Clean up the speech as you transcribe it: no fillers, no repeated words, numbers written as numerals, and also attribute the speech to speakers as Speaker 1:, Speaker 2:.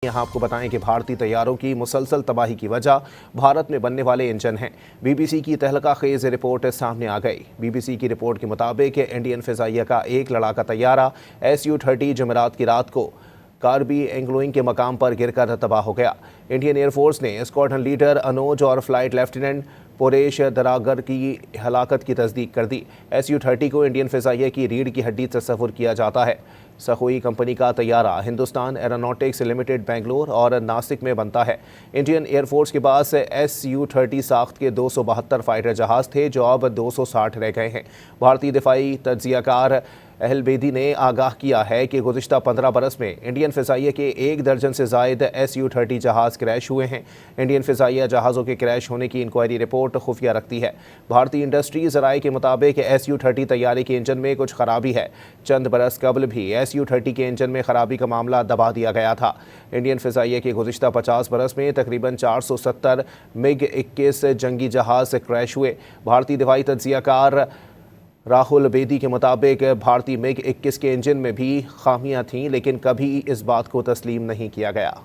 Speaker 1: यहाँ आपको बताएं कि भारतीय तैयारों की मुसलसल तबाही की वजह भारत में बनने वाले इंजन हैं। बीबीसी की तहलका खेज रिपोर्ट सामने आ गई। बीबीसी की रिपोर्ट के मुताबिक इंडियन फिजाइया का एक लड़ाका तैयारा SU-30 जुमेरात की रात को कार्बी एंग्लोइंग के मकाम पर गिरकर तबाह हो गया। इंडियन एयरफोर्स ने स्क्वाड्रन लीडर अनोज और फ्लाइट लेफ्टिनेंट पोरेश दरागर की हलाकत की तस्दीक कर दी। SU-30 को इंडियन फिजाइया की रीढ़ की हड्डी तस्वुर किया जाता है। सखोई कंपनी का तैयारा हिंदुस्तान एरोनॉटिक्स लिमिटेड बेंगलोर और नासिक में बनता है। इंडियन एयरफोर्स के पास SU-30 साख्त के 272 फाइटर जहाज थे जो अब 260 रह गए हैं। भारतीय दिफाई तज्जियाकार अहल बेदी ने आगाह किया है कि गुज़िश्ता 15 बरस में इंडियन फिजाइया के 1 दर्जन से जायद SU-30 जहाज क्रैश हुए हैं। इंडियन फिजाइया जहाज़ों के क्रैश होने की इंक्वायरी रिपोर्ट खुफिया रखती है। भारतीय इंडस्ट्रीज राय के मुताबिक SU-30 तैयारे के इंजन में कुछ खराबी है। चंद बरस कबल भी SU-30 के इंजन में खराबी का मामला दबा दिया गया था। इंडियन फिजाइया के गुज़िश्ता 50 बरस में तकरीबन 470 MiG-21 जंगी जहाज क्रैश हुए। भारतीय दिफाई तज्जियाकार राहुल बेदी के मुताबिक भारतीय MiG-21 के इंजन में भी खामियां थीं, लेकिन कभी इस बात को तस्लीम नहीं किया गया।